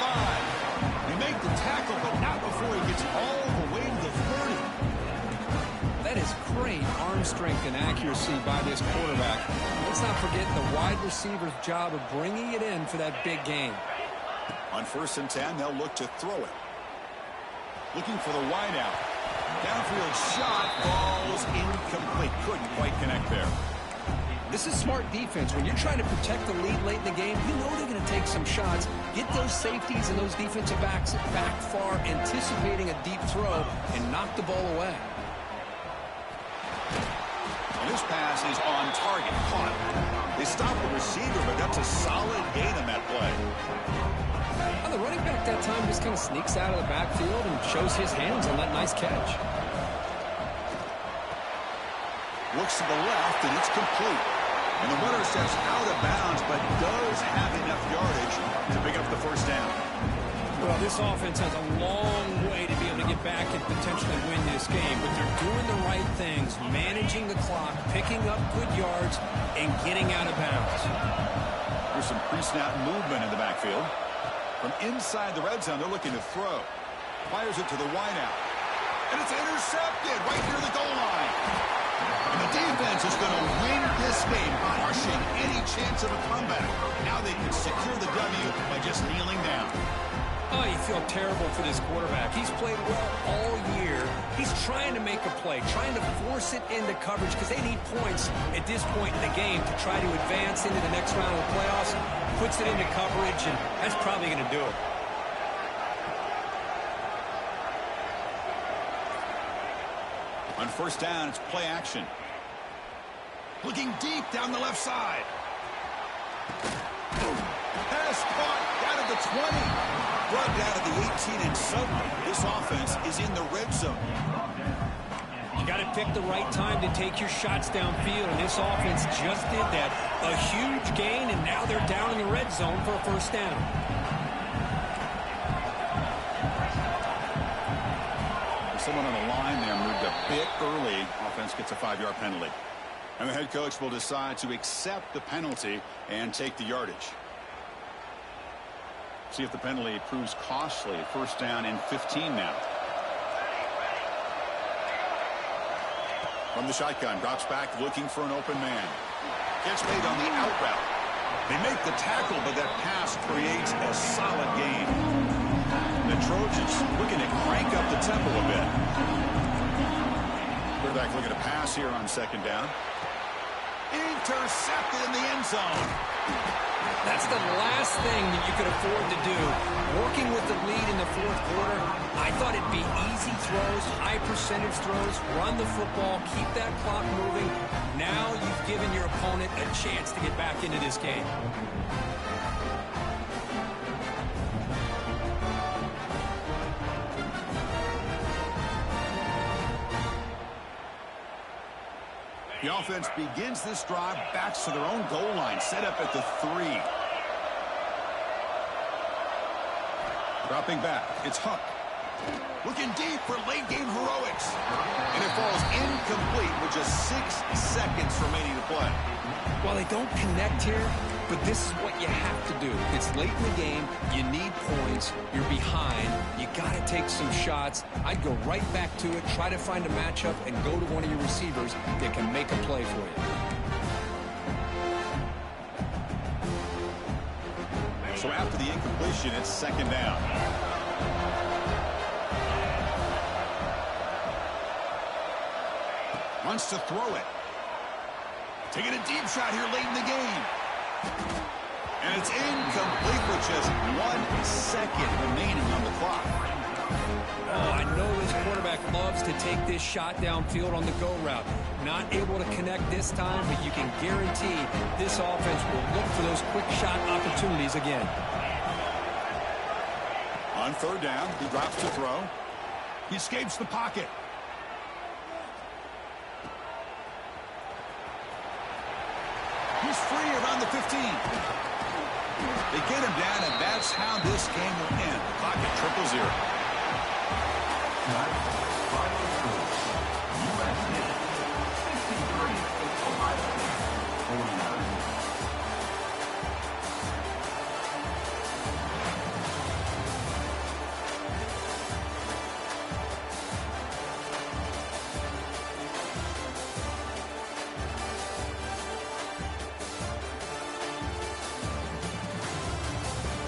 They make the tackle, but not before he gets all the is great arm strength and accuracy by this quarterback. Let's not forget the wide receiver's job of bringing it in for that big game. On 1st and 10, they'll look to throw it. Looking for the wideout. Downfield shot falls incomplete. Couldn't quite connect there. This is smart defense. When you're trying to protect the lead late in the game, you know they're going to take some shots. Get those safeties and those defensive backs back far, anticipating a deep throw, and knock the ball away. And this pass is on target. Caught. They stop the receiver, but that's a solid gain on that play. The running back that time just kind of sneaks out of the backfield and shows his hands on that nice catch. Looks to the left, and it's complete. And the runner steps out of bounds, but does have enough yardage to pick up the first down. Well, this offense has a long way to be able to get back and potentially win this game, but they're doing the right things, managing the clock, picking up good yards, and getting out of bounds. There's some pre-snap movement in the backfield. From inside the red zone, they're looking to throw. Fires it to the wideout. And it's intercepted right near the goal line. And the defense is going to win this game, crushing any chance of a comeback. Now they can secure the W by just kneeling down. Oh, you feel terrible for this quarterback. He's played well all year. He's trying to make a play, trying to force it into coverage because they need points at this point in the game to try to advance into the next round of the playoffs. Puts it into coverage, and that's probably going to do it. On 1st down, it's play action. Looking deep down the left side. Pass caught down at the 20. Brought down at the 18, and suddenly this offense is in the red zone. You got to pick the right time to take your shots downfield, and this offense just did that. A huge gain, and now they're down in the red zone for a first down. Someone on the line there moved a bit early. Offense gets a 5-yard penalty. And the head coach will decide to accept the penalty and take the yardage. See if the penalty proves costly. 1st down and 15 now. From the shotgun, drops back looking for an open man. Gets made on the out route. They make the tackle, but that pass creates a solid gain. The Trojans looking to crank up the tempo a bit. Quarterback looking to pass here on 2nd down. Intercepted in the end zone. That's the last thing that you could afford to do. Working with the lead in the 4th quarter, I thought it'd be easy throws, high percentage throws, run the football, keep that clock moving. Now you've given your opponent a chance to get back into this game. The offense begins this drive, backs to their own goal line, set up at the 3. Dropping back, it's Huck. Looking deep for late-game heroics. And it falls incomplete with just 6 seconds remaining to play. Well, they don't connect here, but this is what you have to do. It's late in the game. You need points. You're behind. You got to take some shots. I'd go right back to it, try to find a matchup, and go to one of your receivers that can make a play for you. So after the incompletion, it's 2nd down. Wants to throw it. Taking a deep shot here late in the game. And it's incomplete with just 1 second remaining on the clock. Oh, I know this quarterback loves to take this shot downfield on the go route. Not able to connect this time, but you can guarantee this offense will look for those quick shot opportunities again. On 3rd down, he drops to throw. He escapes the pocket. He's free around the 15. They get him down, and that's how this game will end. The clock at 0-0.